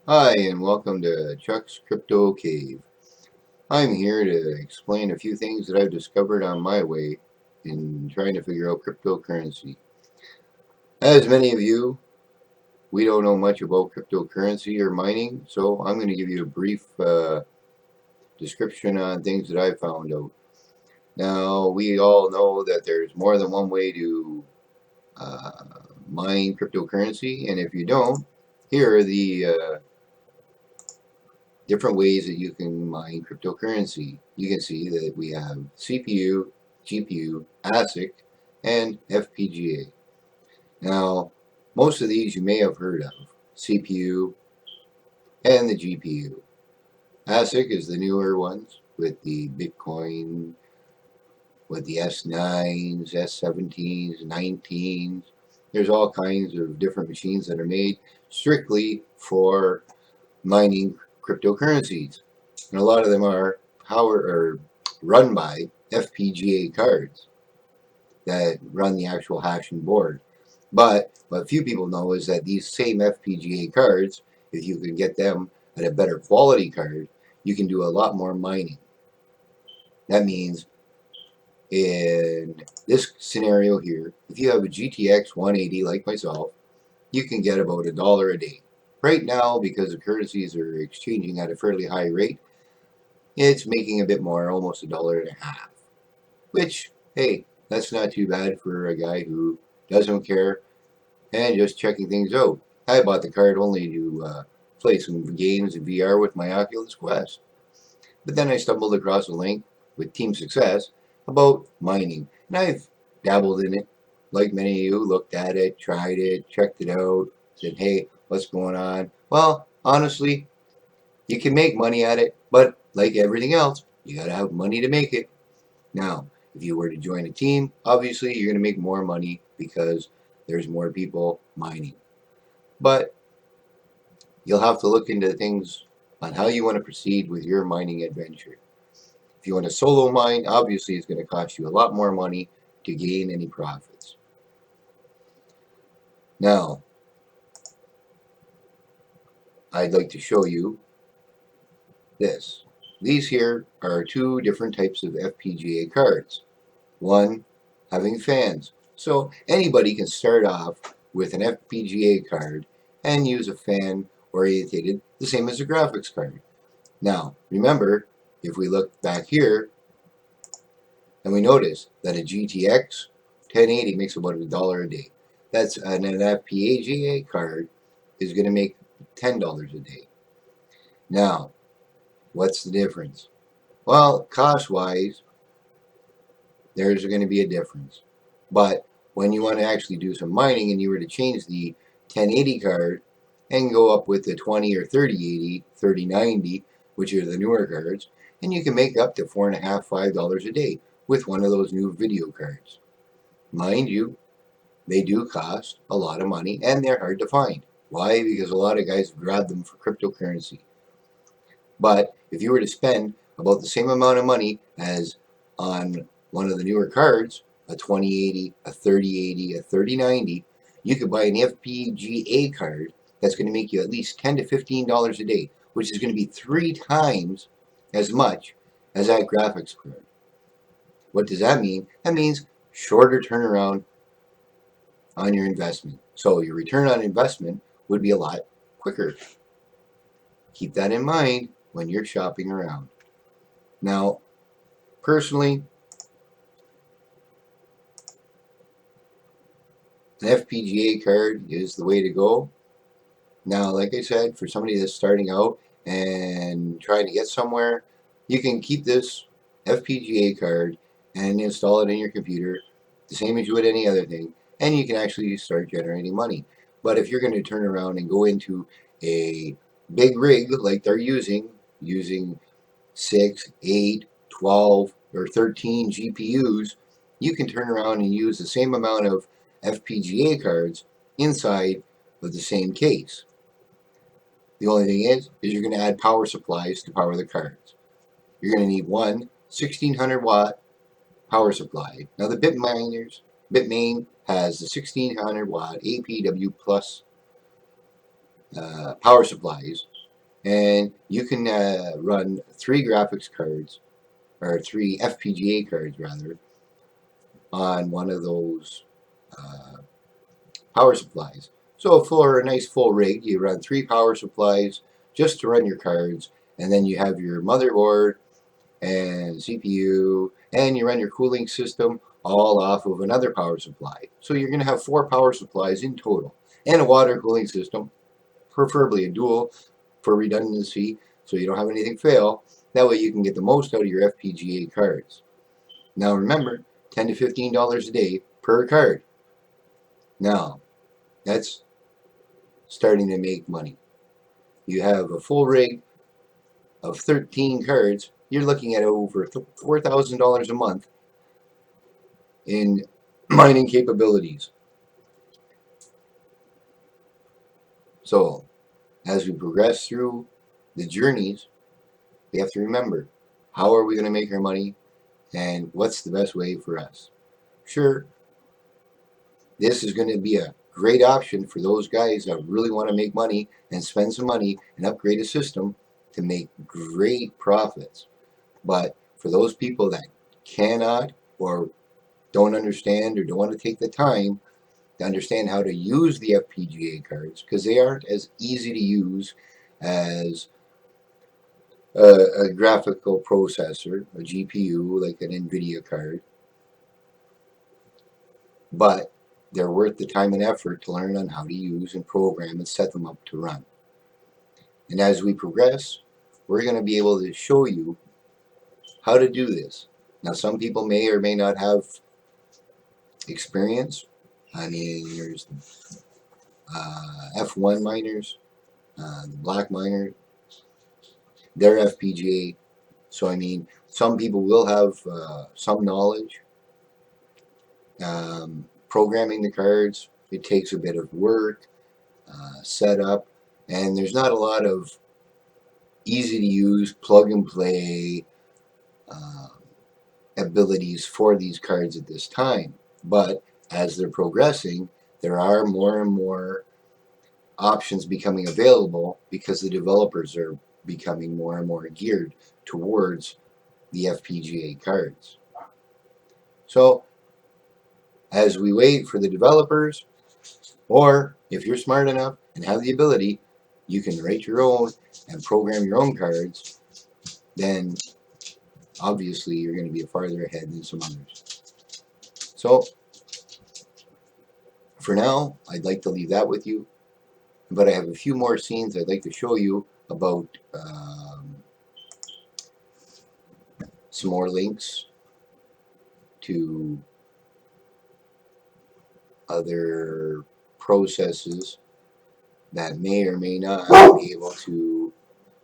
Hi, and welcome to Chuck's Crypto Cave. I'm here to explain a few things that I've discovered on my way in trying to figure out cryptocurrency. As many of you, we don't know much about cryptocurrency or mining, so I'm going to give you a brief description on things that I've found out. Now, we all know that there's more than one way to uh, mine cryptocurrency, and if you don't, here are the different ways that you can mine cryptocurrency. You can see that we have CPU, GPU, ASIC, and FPGA. Now, most of these you may have heard of, CPU and the GPU. ASIC is the newer ones with the Bitcoin, with the S9s, S17s, 19s. There's all kinds of different machines that are made strictly for mining cryptocurrencies. And a lot of them are power or run by FPGA cards that run the actual hashing board. But what few people know is that these same FPGA cards, if you can get them at a better quality card, you can do a lot more mining. That means in this scenario here, if you have a GTX 180 like myself, you can get about $1 a day. Right now, because the currencies are exchanging at a fairly high rate, it's making a bit more, almost $1.50. Which, hey, that's not too bad for a guy who doesn't care and just checking things out. I bought the card only to play some games in VR with my Oculus Quest. But then I stumbled across a link with Team Success about mining. And I've dabbled in it, like many of you, looked at it, tried it, checked it out, said, hey, what's going on? Well, honestly, you can make money at it, but like everything else, you got to have money to make it. Now, if you were to join a team, obviously you're going to make more money because there's more people mining. But you'll have to look into things on how you want to proceed with your mining adventure. If you want to solo mine, obviously it's going to cost you a lot more money to gain any profits. Now, I'd like to show you this. These here are two different types of FPGA cards. One, having fans. So anybody can start off with an FPGA card and use a fan orientated, the same as a graphics card. Now, remember, if we look back here and we notice that a GTX 1080 makes about $1 a day. That's an FPGA card is going to make $10 a day. Now, what's the difference? Well, cost-wise, there's going to be a difference. But when you want to actually do some mining and you were to change the 1080 card and go up with the 20 or 3080, 3090, which are the newer cards, and you can make up to $4.50, $5 a day with one of those new video cards. Mind you, they do cost a lot of money and they're hard to find. Why? Because a lot of guys grab them for cryptocurrency. But if you were to spend about the same amount of money as on one of the newer cards, a 2080, a 3080, a 3090, you could buy an FPGA card that's going to make you at least $10 to $15 a day, which is going to be 3 times as much as that graphics card. What does that mean? That means shorter turnaround on your investment. So your return on investment would be a lot quicker. Keep that in mind when you're shopping around. Now, personally, an FPGA card is the way to go. Now, like I said, for somebody that's starting out and trying to get somewhere, you can keep this FPGA card and install it in your computer the same as you would any other thing, and you can actually start generating money. But if you're going to turn around and go into a big rig like they're using 6, 8, 12, or 13 GPUs, you can turn around and use the same amount of FPGA cards inside of the same case. The only thing is you're going to add power supplies to power the cards. You're going to need one 1600-watt power supply. Now the Bitmain has the 1600-watt APW plus power supplies, and you can run 3 graphics cards, or 3 FPGA cards rather, on one of those uh, power supplies. So for a nice full rig, you run 3 power supplies just to run your cards, and then you have your motherboard and CPU, and you run your cooling system all off of another power supply. So you're going to have 4 power supplies in total, and a water cooling system, preferably a dual for redundancy, so you don't have anything fail. That way you can get the most out of your FPGA cards. Now remember, $10 to $15 a day per card. Now, that's starting to make money. You have a full rig of 13 cards, you're looking at over $4,000 a month in mining capabilities. So, as we progress through the journeys, we have to remember, how are we going to make our money, and what's the best way for us? Sure, this is going to be a great option for those guys that really want to make money and spend some money and upgrade a system to make great profits. But for those people that cannot, or don't understand, or don't want to take the time to understand how to use the FPGA cards, because they aren't as easy to use as a graphical processor, a GPU like an NVIDIA card, but they're worth the time and effort to learn on how to use and program and set them up to run. And as we progress, we're going to be able to show you how to do this. Now, some people may or may not have experience. I mean, there's F1 miners, the black miner, they're FPGA. So, I mean, some people will have some knowledge. Programming the cards, it takes a bit of work, setup, and there's not a lot of easy to use, plug and play abilities for these cards at this time. But as they're progressing, there are more and more options becoming available because the developers are becoming more and more geared towards the FPGA cards. So as we wait for the developers, or if you're smart enough and have the ability, you can write your own and program your own cards, then obviously you're going to be farther ahead than some others. So for now, I'd like to leave that with you, but I have a few more scenes I'd like to show you about some more links to other processes that may or may not be able to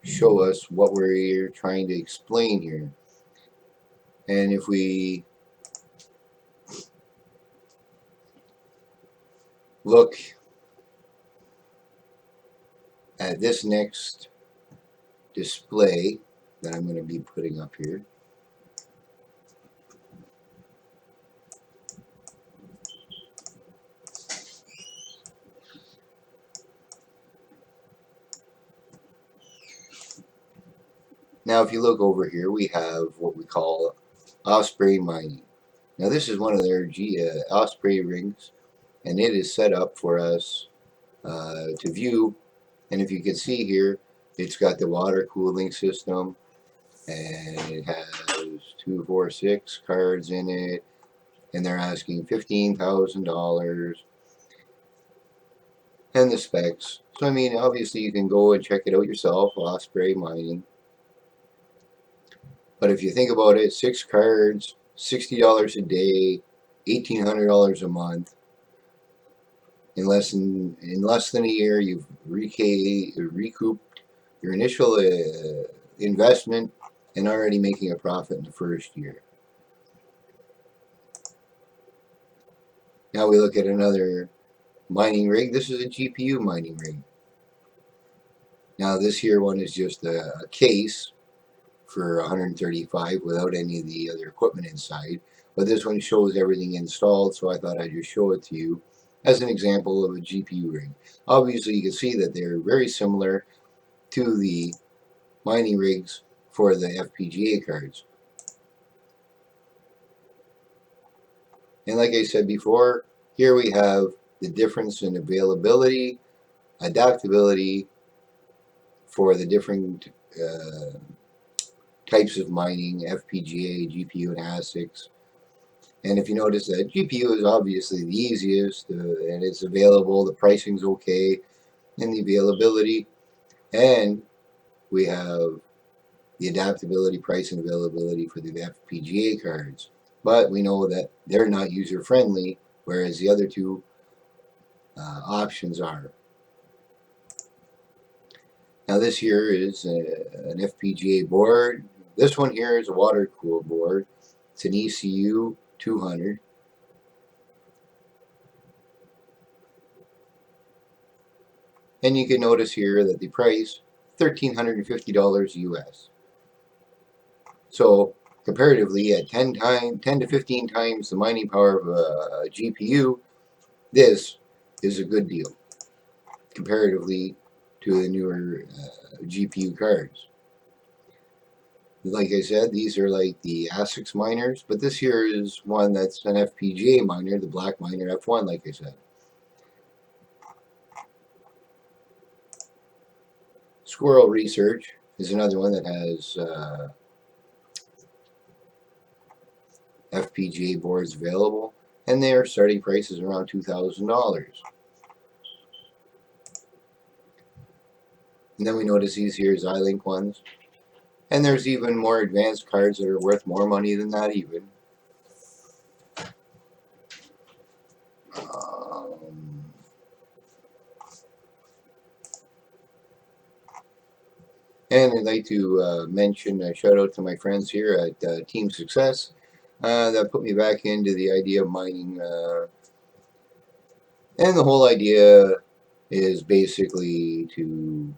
show us what we're trying to explain here. And if we look at this next display that I'm going to be putting up here, now if you look over here, we have what we call Osprey mining. Now this is one of their Osprey rings, and it is set up for us to view. And if you can see here, it's got the water cooling system, and it has 2, 4, 6 cards in it, and they're asking $15,000 and the specs. So I mean, obviously you can go and check it out yourself, Osprey mining. But if you think about it, 6 cards, $60 a day, $1,800 a month. In less than a year, you've recouped your initial investment and already making a profit in the first year. Now we look at another mining rig. This is a GPU mining rig. Now this here one is just a case for 135 without any of the other equipment inside. But this one shows everything installed, so I thought I'd just show it to you as an example of a GPU rig. Obviously you can see that they're very similar to the mining rigs for the FPGA cards. And like I said before, here we have the difference in availability, adaptability for the different types of mining, FPGA, GPU, and ASICs. And if you notice that GPU is obviously the easiest, and it's available, the pricing's okay, and the availability. And we have the adaptability, price, and availability for the FPGA cards. But we know that they're not user-friendly, whereas the other two options are. Now this here is an FPGA board. This one here is a water-cooled board. It's an ECU 200. And you can notice here that the price, $1,350 US. So comparatively, at 10 to 15 times the mining power of a GPU, this is a good deal comparatively to the newer GPU cards. Like I said, these are like the ASICS miners, but this here is one that's an FPGA miner, the BlackMiner F1, like I said. Squirrel Research is another one that has FPGA boards available, and their starting price is around $2,000. And then we notice these here Xilinx ones. And there's even more advanced cards that are worth more money than that even. And I'd like to mention a shout out to my friends here at Team Success that put me back into the idea of mining. And the whole idea is basically to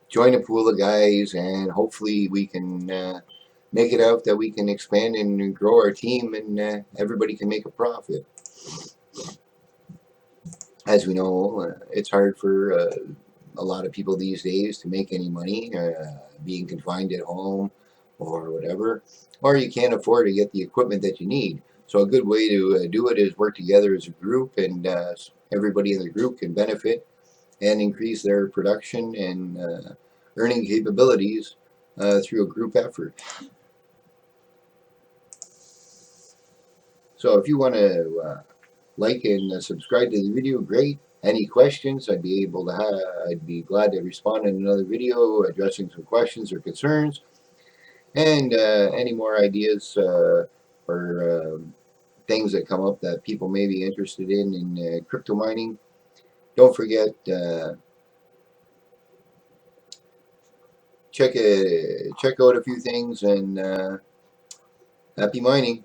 join a pool of guys, and hopefully we can make it out that we can expand and grow our team, and everybody can make a profit. As we know, it's hard for a lot of people these days to make any money, being confined at home or whatever, or you can't afford to get the equipment that you need. So a good way to do it is work together as a group, and everybody in the group can benefit and increase their production and earning capabilities through a group effort. So if you want to like and subscribe to the video, great. Any questions, I'd be glad to respond in another video addressing some questions or concerns. And any more ideas or things that come up that people may be interested in crypto mining, don't forget, check out a few things, and happy mining.